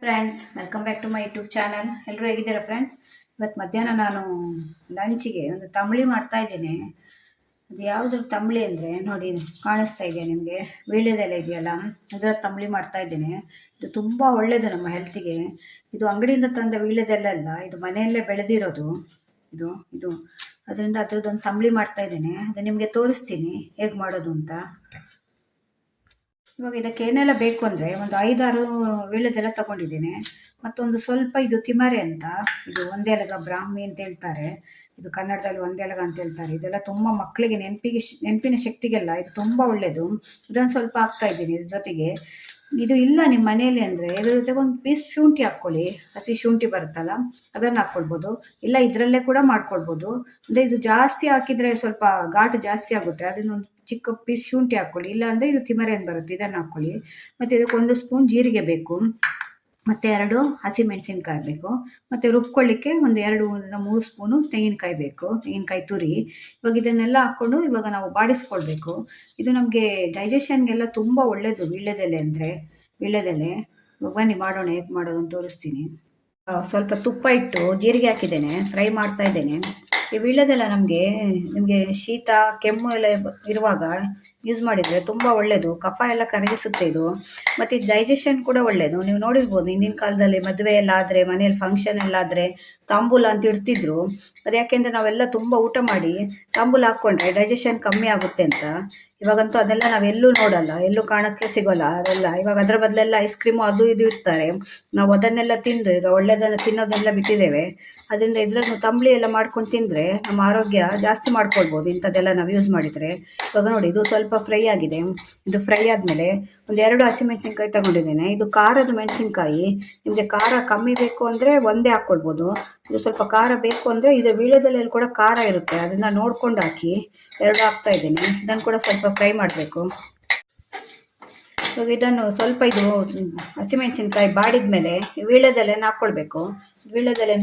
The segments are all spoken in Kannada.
Friends, welcome back to my YouTube channel. ಎಲ್ಲರೂ ಹೇಗಿದ್ದೀರಾ ಫ್ರೆಂಡ್ಸ್? ಇವತ್ತು ಮಧ್ಯಾಹ್ನ ನಾನು ಲಂಚಿಗೆ ಒಂದು ತಂಬಳಿ ಮಾಡ್ತಾ ಇದ್ದೇನೆ. ಅದು ಯಾವುದ್ರ ತಂಬಳಿ ಅಂದರೆ ನೋಡಿ, ಕಾಣಿಸ್ತಾ ಇದೆ ನಿಮಗೆ, ವೀಳ್ಯದೆಲೆ ಇದೆಯಲ್ಲ, ಅದರ ತಂಬಳಿ ಮಾಡ್ತಾ ಇದ್ದೇನೆ. ಇದು ತುಂಬ ಒಳ್ಳೆಯದು ನಮ್ಮ ಹೆಲ್ತಿಗೆ. ಇದು ಅಂಗಡಿಯಿಂದ ತಂದ ವೀಳ್ಯದೆಲೆ ಅಲ್ಲ, ಇದು ಮನೆಯಲ್ಲೇ ಬೆಳೆದಿರೋದು. ಇದು ಇದು ಅದರಿಂದ ಅದರದ್ದೊಂದು ತಂಬಳಿ ಮಾಡ್ತಾ ಇದ್ದೇನೆ. ಅದು ನಿಮಗೆ ತೋರಿಸ್ತೀನಿ ಹೇಗೆ ಮಾಡೋದು ಅಂತ. ಇವಾಗ ಇದಕ್ಕೆ ಏನೆಲ್ಲ ಬೇಕು ಅಂದರೆ, ಒಂದು 5-6 ವೀಳ್ಯದೆಲೆ ತಗೊಂಡಿದ್ದೇನೆ. ಮತ್ತೊಂದು ಸ್ವಲ್ಪ ಇದು ತಿಮರೆ ಅಂತ, ಇದು ಒಂದೆಲಗ ಬ್ರಾಹ್ಮಿ ಅಂತ ಹೇಳ್ತಾರೆ, ಇದು ಕನ್ನಡದಲ್ಲಿ ಒಂದೆಲಗ ಅಂತ ಹೇಳ್ತಾರೆ. ಇದೆಲ್ಲ ತುಂಬ ಮಕ್ಕಳಿಗೆ ನೆನಪಿನ ಶಕ್ತಿಗೆಲ್ಲ ಇದು ತುಂಬ ಒಳ್ಳೆಯದು. ಇದನ್ನು ಸ್ವಲ್ಪ ಹಾಕ್ತಾ ಇದ್ದೀನಿ. ಇದ್ರ ಜೊತೆಗೆ ಇದು ಇಲ್ಲ ನಿಮ್ಮ ಮನೆಯಲ್ಲಿ ಅಂದರೆ ಇದ್ರ ಜೊತೆಗೆ ಒಂದು ಪೀಸ್ ಶುಂಠಿ ಹಾಕ್ಕೊಳ್ಳಿ. ಹಸಿ ಶುಂಠಿ ಬರುತ್ತಲ್ಲ, ಅದನ್ನು ಹಾಕ್ಕೊಳ್ಬೋದು. ಇಲ್ಲ ಇದರಲ್ಲೇ ಕೂಡ ಮಾಡ್ಕೊಳ್ಬೋದು. ಅಂದರೆ ಇದು ಜಾಸ್ತಿ ಹಾಕಿದರೆ ಸ್ವಲ್ಪ ಘಾಟು ಜಾಸ್ತಿ ಆಗುತ್ತೆ. ಅದನ್ನೊಂದು ಚಿಕ್ಕ ಪೀಸ್ ಶುಂಠಿ ಹಾಕ್ಕೊಳ್ಳಿ. ಇಲ್ಲ ಅಂದರೆ ಇದು ತಿಮರೆ ಅಂತ ಬರುತ್ತೆ, ಇದನ್ನು ಹಾಕ್ಕೊಳ್ಳಿ. ಮತ್ತು ಇದಕ್ಕೆ 1 ಸ್ಪೂನ್ ಜೀರಿಗೆ ಬೇಕು, ಮತ್ತು 2 ಹಸಿಮೆಣಸಿನ್ಕಾಯಿ ಬೇಕು, ಮತ್ತು ರುಬ್ಕೊಳ್ಳಿಕ್ಕೆ ಒಂದು 2-3 ಸ್ಪೂನು ತೆಂಗಿನಕಾಯಿ ಬೇಕು, ತೆಂಗಿನಕಾಯಿ ತುರಿ. ಇವಾಗ ಇದನ್ನೆಲ್ಲ ಹಾಕ್ಕೊಂಡು ಇವಾಗ ನಾವು ಬಾಡಿಸ್ಕೊಳ್ಬೇಕು. ಇದು ನಮಗೆ ಡೈಜೆಷನ್ಗೆಲ್ಲ ತುಂಬ ಒಳ್ಳೆಯದು ವೀಳ್ಯದೆಲೆ ಅಂದರೆ. ವೀಳ್ಯದೆಲೆ ಬನ್ನಿ ಮಾಡೋಣ, ಹೇಗೆ ಮಾಡೋದು ಅಂತ ತೋರಿಸ್ತೀನಿ. ಸ್ವಲ್ಪ ತುಪ್ಪ ಇಟ್ಟು ಜೀರಿಗೆ ಹಾಕಿದ್ದೇನೆ, ಫ್ರೈ ಮಾಡ್ತಾ ಇದ್ದೇನೆ. ಈ ವೀಳ್ಯದೆಲೆ ನಿಮಗೆ ಶೀತ ಕೆಮ್ಮು ಎಲ್ಲ ಇರುವಾಗ ಯೂಸ್ ಮಾಡಿದರೆ ತುಂಬ ಒಳ್ಳೆಯದು. ಕಫ ಎಲ್ಲ ಕರಗಿಸುತ್ತೆ ಇದು. ಮತ್ತು ಇದು ಡೈಜೆಷನ್ ಕೂಡ ಒಳ್ಳೆಯದು. ನೀವು ನೋಡಿರ್ಬೋದು, ಹಿಂದಿನ ಕಾಲದಲ್ಲಿ ಮದುವೆ ಎಲ್ಲ ಆದರೆ, ಮನೆಯಲ್ಲಿ ಫಂಕ್ಷನ್ ಎಲ್ಲ ಆದರೆ ತಾಂಬೂಲ ಅಂತ ಇಡ್ತಿದ್ರು. ಅದು ಯಾಕೆಂದರೆ ನಾವೆಲ್ಲ ತುಂಬ ಊಟ ಮಾಡಿ ತಾಂಬೂಲ ಹಾಕ್ಕೊಂಡ್ರೆ ಡೈಜೆಷನ್ ಕಮ್ಮಿ ಆಗುತ್ತೆ ಅಂತ. ಇವಾಗಂತೂ ಅದೆಲ್ಲ ನಾವೆಲ್ಲೂ ನೋಡಲ್ಲ, ಎಲ್ಲೂ ಕಾಣೋಕ್ಕೆ ಸಿಗೋಲ್ಲ ಅದೆಲ್ಲ. ಇವಾಗ ಅದರ ಬದಲೆಲ್ಲ ಐಸ್ ಕ್ರೀಮು ಅದು ಇದು ಇರ್ತಾರೆ. ನಾವು ಅದನ್ನೆಲ್ಲ ತಿಂದು ಈಗ ಒಳ್ಳೆಯದನ್ನು ತಿನ್ನೋದೆಲ್ಲ ಬಿಟ್ಟಿದ್ದೇವೆ. ಅದರಿಂದ ಇದರನ್ನು ತಂಬಳಿ ಎಲ್ಲ ಮಾಡ್ಕೊಂಡು ತಿಂದರೆ ನಮ್ಮ ಆರೋಗ್ಯ ಜಾಸ್ತಿ ಮಾಡ್ಕೊಳ್ಬೋದು, ಇಂಥದ್ದೆಲ್ಲ ನಾವು ಯೂಸ್ ಮಾಡಿದರೆ. ಇವಾಗ ನೋಡಿ, ಇದು ಸ್ವಲ್ಪ ಫ್ರೈ ಆಗಿದೆ. ಇದು ಫ್ರೈ ಆದಮೇಲೆ ಒಂದು 2 ಹಸಿಮೆಣಸಿನ್ಕಾಯಿ ತಗೊಂಡಿದ್ದೇನೆ. ಇದು ಖಾರದ ಮೆಣಸಿನ್ಕಾಯಿ. ನಿಮಗೆ ಖಾರ ಕಮ್ಮಿ ಬೇಕು ಅಂದರೆ ಒಂದೇ ಹಾಕ್ಕೊಳ್ಬೋದು. ಇದು ಸ್ವಲ್ಪ ಖಾರ ಬೇಕು ಅಂದರೆ, ಇದು ವೀಳ್ಯದೆಲೆಯಲ್ಲಿ ಕೂಡ ಖಾರ ಇರುತ್ತೆ, ಅದನ್ನು ನೋಡ್ಕೊಂಡು ಹಾಕಿ. 2 ಹಾಕ್ತಾ ಇದ್ದೀನಿ. ಇದನ್ನು ಕೂಡ ಸ್ವಲ್ಪ ಫ್ರೈ ಮಾಡಬೇಕು. ಇವಾಗ ಇದನ್ನು ಸ್ವಲ್ಪ ಇದು ಹಸಿಮೆಣಸಿನ್ಕಾಯಿ ಬಾಡಿದ ಮೇಲೆ ವೀಳ್ಯದೆಲೆನ ಹಾಕ್ಕೊಳ್ಬೇಕು. ವೀಳ್ಯದೆಲೆ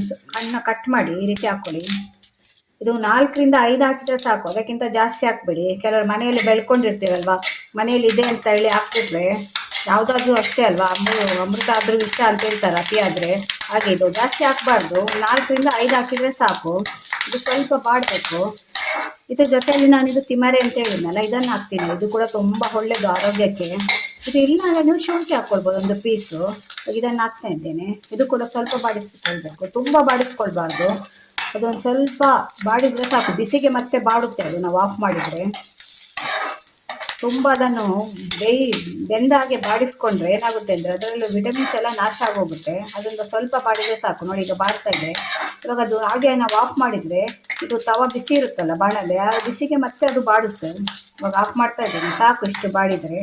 ಕಟ್ ಮಾಡಿ ಈ ರೀತಿ ಹಾಕ್ಕೊಳ್ಳಿ. ಇದು 4-5 ಹಾಕಿದ್ರೆ ಸಾಕು, ಅದಕ್ಕಿಂತ ಜಾಸ್ತಿ ಹಾಕ್ಬೇಡಿ. ಕೆಲವರು ಮನೆಯಲ್ಲಿ ಬೆಳ್ಕೊಂಡಿರ್ತೀರಲ್ವ, ಮನೆಯಲ್ಲಿ ಇದೆ ಅಂತ ಹೇಳಿ ಹಾಕ್ಬಿಟ್ರೆ, ಯಾವುದಾದ್ರೂ ಅಷ್ಟೇ ಅಲ್ವಾ, ಅಮೃತ ಆದರೂ ಇಷ್ಟ ಅಂತ ಹೇಳ್ತಾರೆ ಅತಿ ಆದರೆ. ಹಾಗೆ ಇದು ಜಾಸ್ತಿ ಹಾಕಬಾರ್ದು, 4-5 ಹಾಕಿದರೆ ಸಾಕು. ಇದು ಸ್ವಲ್ಪ ಬಾಡಬೇಕು. ಇದ್ರ ಜೊತೆಯಲ್ಲಿ ನಾನಿದು ತಿಮರೆ ಅಂತ ಹೇಳಿದ್ನಲ್ಲ, ಇದನ್ನು ಹಾಕ್ತೀನಿ. ಇದು ಕೂಡ ತುಂಬ ಒಳ್ಳೆಯದು ಆರೋಗ್ಯಕ್ಕೆ. ಇದು ಇಲ್ಲ ಅಂದರೆ ನೀವು ಶುಂಠಿ ಹಾಕ್ಕೊಳ್ಬೋದು, ಒಂದು ಪೀಸು. ಇದನ್ನು ಹಾಕ್ತಾ ಇದ್ದೇನೆ. ಇದು ಕೂಡ ಸ್ವಲ್ಪ ಬಾಡಿಸ್ಕೊಳ್ಬೇಕು, ತುಂಬ ಬಾಡಿಸ್ಕೊಳ್ಬಾರ್ದು. ಅದೊಂದು ಸ್ವಲ್ಪ ಬಾಡಿದರೆ ಸಾಕು. ಬಿಸಿಗೆ ಮತ್ತೆ ಬಾಡುತ್ತೆ ಅದು, ನಾವು ಆಫ್ ಮಾಡಿದರೆ. ತುಂಬ ಅದನ್ನು ಬೆಂದ ಹಾಗೆ ಬಾಡಿಸ್ಕೊಂಡ್ರೆ ಏನಾಗುತ್ತೆ ಅಂದರೆ ಅದರಲ್ಲಿ ವಿಟಮಿನ್ಸ್ ಎಲ್ಲ ನಾಶ ಆಗೋಗುತ್ತೆ. ಅದರಿಂದ ಸ್ವಲ್ಪ ಬಾಡಿದರೆ ಸಾಕು. ನೋಡಿ, ಈಗ ಬಾಡ್ತಾ ಇದೆ. ಇವಾಗ ಅದು ಹಾಗೆ ನಾವು ಆಫ್ ಮಾಡಿದರೆ, ಇದು ತವ ಬಿಸಿ ಇರುತ್ತಲ್ಲ ಬಾಣಲೆ, ಆ ಬಿಸಿಗೆ ಮತ್ತೆ ಅದು ಬಾಡುತ್ತೆ. ಇವಾಗ ಆಫ್ ಮಾಡ್ತಾ ಇದ್ದೇನೆ, ಸಾಕು ಇಷ್ಟು ಬಾಡಿದರೆ.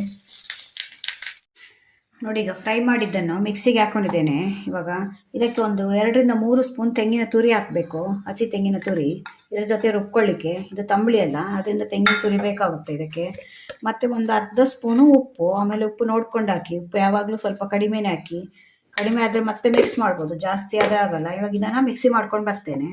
ನೋಡಿ, ಈಗ ಫ್ರೈ ಮಾಡಿದ್ದನ್ನು ಮಿಕ್ಸಿಗೆ ಹಾಕ್ಕೊಂಡಿದ್ದೇನೆ. ಇವಾಗ ಇದಕ್ಕೆ ಒಂದು 2-3 ಸ್ಪೂನ್ ತೆಂಗಿನ ತುರಿ ಹಾಕಬೇಕು, ಹಸಿ ತೆಂಗಿನ ತುರಿ. ಇದರ ಜೊತೆ ರುಬ್ಕೊಳ್ಳಿಕ್ಕೆ, ಇದು ತಂಬಳಿ ಅಲ್ಲ, ಅದರಿಂದ ತೆಂಗಿನ ತುರಿ ಬೇಕಾಗುತ್ತೆ ಇದಕ್ಕೆ. ಮತ್ತು ಒಂದು ಅರ್ಧ ಸ್ಪೂನು ಉಪ್ಪು. ಆಮೇಲೆ ಉಪ್ಪು ನೋಡ್ಕೊಂಡು ಹಾಕಿ. ಉಪ್ಪು ಯಾವಾಗಲೂ ಸ್ವಲ್ಪ ಕಡಿಮೆನೇ ಹಾಕಿ. ಕಡಿಮೆ ಆದರೆ ಮತ್ತೆ ಮಿಕ್ಸ್ ಮಾಡ್ಬೋದು, ಜಾಸ್ತಿ ಆದರೆ ಆಗಲ್ಲ. ಇವಾಗ ಇದನ್ನು ಮಿಕ್ಸಿ ಮಾಡ್ಕೊಂಡು ಬರ್ತೇನೆ.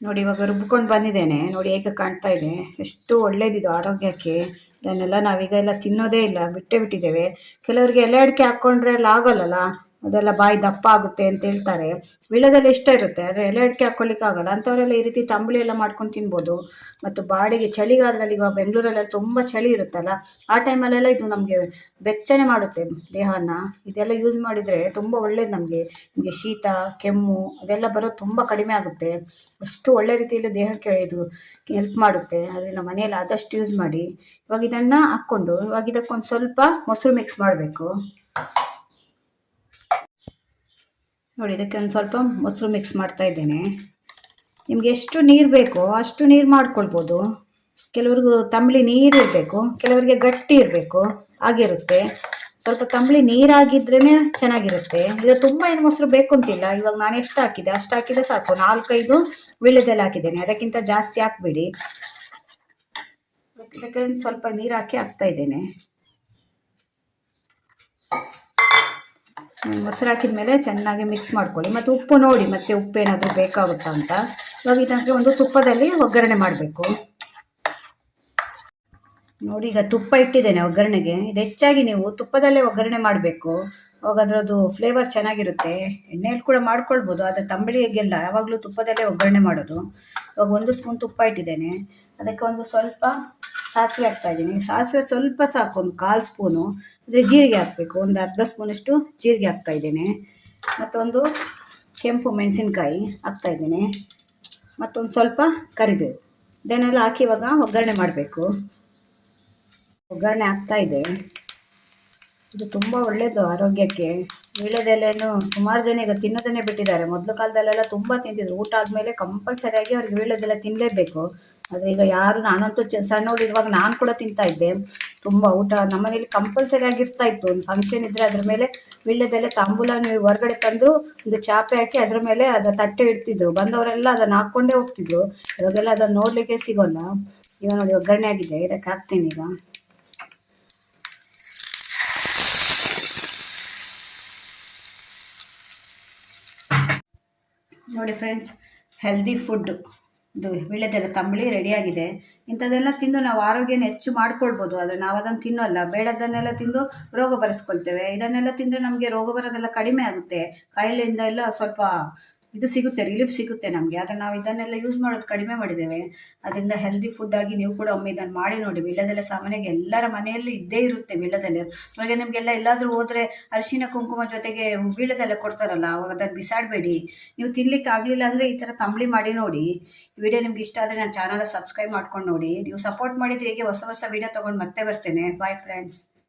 ನೋಡಿ, ಇವಾಗ ರುಬ್ಕೊಂಡು ಬಂದಿದ್ದೇನೆ. ನೋಡಿ ಹೇಗೆ ಕಾಣ್ತಾ ಇದೆ, ಎಷ್ಟು ಒಳ್ಳೇದಿದು ಆರೋಗ್ಯಕ್ಕೆ. ಇದನ್ನೆಲ್ಲ ನಾವೀಗ ಎಲ್ಲ ತಿನ್ನೋದೇ ಇಲ್ಲ, ಬಿಟ್ಟಿದ್ದೇವೆ. ಕೆಲವರಿಗೆ ಎಲೆ ಅಡಿಕೆ ಹಾಕ್ಕೊಂಡ್ರೆ ಎಲ್ಲ ಆಗೋಲ್ಲಲ್ಲ, ಅದೆಲ್ಲ ಬಾಯಿ ದಪ್ಪ ಆಗುತ್ತೆ ಅಂತ ಹೇಳ್ತಾರೆ. ವೀಳ್ಯದೆಲೆ ಇಷ್ಟ ಇರುತ್ತೆ, ಆದರೆ ಎಲೆ ಅಡಿಕೆ ಹಾಕ್ಕೊಳ್ಳಿಕ್ಕೆ ಆಗಲ್ಲ. ಅಂಥವರೆಲ್ಲ ಈ ರೀತಿ ತಂಬಳಿ ಎಲ್ಲ ಮಾಡ್ಕೊಂಡು ತಿನ್ಬೋದು. ಮತ್ತು ಬಾಡಿಗೆ ಚಳಿಗಾಲದಲ್ಲಿ, ಇವಾಗ ಬೆಂಗಳೂರಲ್ಲೆಲ್ಲ ತುಂಬ ಚಳಿ ಇರುತ್ತಲ್ಲ, ಆ ಟೈಮಲ್ಲೆಲ್ಲ ಇದು ನಮಗೆ ಬೆಚ್ಚನೆ ಮಾಡುತ್ತೆ ದೇಹನ. ಇದೆಲ್ಲ ಯೂಸ್ ಮಾಡಿದರೆ ತುಂಬ ಒಳ್ಳೇದು ನಮಗೆ. ನಿಮಗೆ ಶೀತ ಕೆಮ್ಮು ಅದೆಲ್ಲ ಬರೋದು ತುಂಬ ಕಡಿಮೆ ಆಗುತ್ತೆ. ಅಷ್ಟು ಒಳ್ಳೆ ರೀತಿಯಲ್ಲಿ ದೇಹಕ್ಕೆ ಇದು ಹೆಲ್ಪ್ ಮಾಡುತ್ತೆ. ಅದರಿಂದ ಮನೆಯಲ್ಲಿ ಆದಷ್ಟು ಯೂಸ್ ಮಾಡಿ. ಇವಾಗ ಇದನ್ನು ಹಾಕ್ಕೊಂಡು, ಇವಾಗ ಇದಕ್ಕೊಂದು ಸ್ವಲ್ಪ ಮೊಸರು ಮಿಕ್ಸ್ ಮಾಡಬೇಕು. ನೋಡಿ, ಇದಕ್ಕೆ ಒಂದು ಸ್ವಲ್ಪ ಮೊಸರು ಮಿಕ್ಸ್ ಮಾಡ್ತಾ ಇದ್ದೇನೆ. ನಿಮಗೆ ಎಷ್ಟು ನೀರು ಬೇಕೋ ಅಷ್ಟು ನೀರು ಮಾಡ್ಕೊಳ್ಬೋದು. ಕೆಲವ್ರಿಗೂ ತಂಬಳಿ ನೀರು ಇರಬೇಕು, ಕೆಲವರಿಗೆ ಗಟ್ಟಿ ಇರಬೇಕು, ಆಗಿರುತ್ತೆ. ಸ್ವಲ್ಪ ತಂಬಳಿ ನೀರಾಗಿದ್ರೇ ಚೆನ್ನಾಗಿರುತ್ತೆ. ಇದು ತುಂಬ ಏನು ಮೊಸರು ಬೇಕು ಅಂತಿಲ್ಲ. ಇವಾಗ ನಾನು ಎಷ್ಟು ಹಾಕಿದೆ ಅಷ್ಟು ಹಾಕಿದರೆ ಸಾಕು. 4-5 ವೀಳ್ಯದೆಲೆ ಹಾಕಿದ್ದೇನೆ, ಅದಕ್ಕಿಂತ ಜಾಸ್ತಿ ಹಾಕಬೇಡಿ. ಇದಕ್ಕೆ ಸ್ವಲ್ಪ ನೀರು ಹಾಕ್ತಾ ಇದ್ದೇನೆ. ಮೊಸರು ಹಾಕಿದ ಮೇಲೆ ಚೆನ್ನಾಗಿ ಮಿಕ್ಸ್ ಮಾಡ್ಕೊಳ್ಳಿ. ಮತ್ತು ಉಪ್ಪು ನೋಡಿ, ಮತ್ತೆ ಉಪ್ಪೇನಾದರೂ ಬೇಕಾಗುತ್ತಾ ಅಂತ. ಇವಾಗ ಇದಕ್ಕೆ ಒಂದು ತುಪ್ಪದಲ್ಲಿ ಒಗ್ಗರಣೆ ಮಾಡಬೇಕು. ನೋಡಿ, ಈಗ ತುಪ್ಪ ಇಟ್ಟಿದ್ದೇನೆ ಒಗ್ಗರಣೆಗೆ. ಇದು ಹೆಚ್ಚಾಗಿ ನೀವು ತುಪ್ಪದಲ್ಲೇ ಒಗ್ಗರಣೆ ಮಾಡಬೇಕು. ಅವಾಗ ಅದರದ್ದು ಫ್ಲೇವರ್ ಚೆನ್ನಾಗಿರುತ್ತೆ. ಎಣ್ಣೆಯಲ್ಲಿ ಕೂಡ ಮಾಡ್ಕೊಳ್ಬೋದು, ಆದರೆ ತಂಬಳಿಗೆಲ್ಲ ಯಾವಾಗಲೂ ತುಪ್ಪದಲ್ಲೇ ಒಗ್ಗರಣೆ ಮಾಡೋದು. ಇವಾಗ 1 ಸ್ಪೂನ್ ತುಪ್ಪ ಇಟ್ಟಿದ್ದೇನೆ, ಅದಕ್ಕೆ ಒಂದು ಸ್ವಲ್ಪ ಸಾಸಿವೆ ಹಾಕ್ತಾಯಿದ್ದೀನಿ. ಸಾಸಿವೆ ಸ್ವಲ್ಪ ಸಾಕು, ಒಂದು 1/4 ಸ್ಪೂನು. ಅಂದರೆ ಜೀರಿಗೆ ಹಾಕಬೇಕು, ಒಂದು ಅರ್ಧ ಸ್ಪೂನಷ್ಟು ಜೀರಿಗೆ ಹಾಕ್ತಾಯಿದ್ದೇನೆ. ಮತ್ತೊಂದು ಕೆಂಪು ಮೆಣಸಿನ್ಕಾಯಿ ಹಾಕ್ತಾಯಿದ್ದೇನೆ, ಮತ್ತೊಂದು ಸ್ವಲ್ಪ ಕರಿಬೇವು. ಇದನ್ನೆಲ್ಲ ಹಾಕಿ ಇವಾಗ ಒಗ್ಗರಣೆ ಮಾಡಬೇಕು. ಒಗ್ಗರಣೆ ಆಗ್ತಾಯಿದೆ. ಇದು ತುಂಬ ಒಳ್ಳೆಯದು ಆರೋಗ್ಯಕ್ಕೆ. ವೀಳ್ಯದೆಲೆಯನ್ನು ಸುಮಾರು ಜನ ಈಗ ತಿನ್ನೋದನ್ನೇ ಬಿಟ್ಟಿದ್ದಾರೆ. ಮೊದಲು ಕಾಲದಲ್ಲೆಲ್ಲ ತುಂಬ ತಿಂತಿದ್ರು. ಊಟ ಆದಮೇಲೆ ಕಂಪಲ್ಸರಿಯಾಗಿ ಅವ್ರಿಗೆ ವೀಳ್ಯದೆಲೆ ತಿನ್ನಲೇಬೇಕು. ಆದರೆ ಈಗ ಯಾರು, ನಾನಂತೂ ಸಣ್ಣವಳಿರುವಾಗ ನಾನು ಕೂಡ ತಿಂತಾ ಇದ್ದೆ. ತುಂಬ ಊಟ ನಮ್ಮನೇಲಿ ಕಂಪಲ್ಸರಿ ಆಗಿರ್ತಾ ಇತ್ತು. ಒಂದು ಫಂಕ್ಷನ್ ಇದ್ದರೆ ಅದ್ರ ಮೇಲೆ ವೀಳ್ಯದೆಲೆ ತಾಂಬೂಲ ನೀವು ಹೊರಗಡೆ ತಂದು ಒಂದು ಚಾಪೆ ಹಾಕಿ ಅದ್ರ ಮೇಲೆ ಅದು ತಟ್ಟೆ ಇಡ್ತಿದ್ರು. ಬಂದವರೆಲ್ಲ ಅದನ್ನು ಹಾಕ್ಕೊಂಡೇ ಹೋಗ್ತಿದ್ರು. ಇವಾಗೆಲ್ಲ ಅದನ್ನು ನೋಡಲಿಕ್ಕೆ ಸಿಗೋಲ್ಲ. ಈಗ ನೋಡಿ ಒಗ್ಗರಣೆ ಆಗಿದೆ, ಇದಕ್ಕೆ ಹಾಕ್ತೀನಿ ಈಗ. ನೋಡಿ ಫ್ರೆಂಡ್ಸ್, ಹೆಲ್ದಿ ಫುಡ್ ಇದು ವೀಳ್ಯದೆಲೆ ತಂಬಳಿ ರೆಡಿಯಾಗಿದೆ. ಇಂಥದ್ದೆಲ್ಲ ತಿಂದು ನಾವು ಆರೋಗ್ಯನ ಹೆಚ್ಚು ಮಾಡ್ಕೊಳ್ಬೋದು. ಆದರೆ ನಾವು ಅದನ್ನು ತಿನ್ನೋಲ್ಲ, ಬೇಡದನ್ನೆಲ್ಲ ತಿಂದು ರೋಗ ಬರೆಸ್ಕೊಳ್ತೇವೆ. ಇದನ್ನೆಲ್ಲ ತಿಂದರೆ ನಮಗೆ ರೋಗ ಬರೋದೆಲ್ಲ ಕಡಿಮೆ ಆಗುತ್ತೆ, ಕಾಯಿಲೆಯಿಂದ ಎಲ್ಲ ಸ್ವಲ್ಪ ಇದು ಸಿಗುತ್ತೆ, ರಿಲೀಫ್ ಸಿಗುತ್ತೆ ನಮಗೆ. ಆದರೆ ನಾವು ಇದನ್ನೆಲ್ಲ ಯೂಸ್ ಮಾಡೋದು ಕಡಿಮೆ ಮಾಡಿದ್ದೇವೆ. ಅದರಿಂದ ಹೆಲ್ದಿ ಫುಡ್ ಆಗಿ ನೀವು ಕೂಡ ಒಮ್ಮೆ ಇದನ್ನು ಮಾಡಿ ನೋಡಿ. ವೀಳ್ಯದೆಲೆ ಸಾಮಾನ್ಯವಾಗಿ ಎಲ್ಲರ ಮನೆಯಲ್ಲಿ ಇದ್ದೇ ಇರುತ್ತೆ ವೀಳ್ಯದೆಲೆ. ಹಾಗೆ ನಿಮಗೆಲ್ಲ ಎಲ್ಲಾದರೂ ಹೋದರೆ ಅರಿಶಿನ ಕುಂಕುಮ ಜೊತೆಗೆ ವೀಳ್ಯದೆಲೆ ಕೊಡ್ತಾರಲ್ಲ, ಅವಾಗ ಅದನ್ನು ಬಿಸಾಡಬೇಡಿ. ನೀವು ತಿನ್ಲಿಕ್ಕೆ ಆಗಲಿಲ್ಲ ಅಂದರೆ ಈ ಥರ ತಂಬಳಿ ಮಾಡಿ ನೋಡಿ. ಈ ವಿಡಿಯೋ ನಿಮ್ಗೆ ಇಷ್ಟ ಆದರೆ ನನ್ನ ಚಾನಲ್ ಸಬ್ಸ್ಕ್ರೈಬ್ ಮಾಡ್ಕೊಂಡು ನೋಡಿ. ನೀವು ಸಪೋರ್ಟ್ ಮಾಡಿದರೆ ಹೀಗೆ ಹೊಸ ಹೊಸ ವಿಡಿಯೋ ತೊಗೊಂಡು ಮತ್ತೆ ಬರ್ತೇನೆ. Bye friends.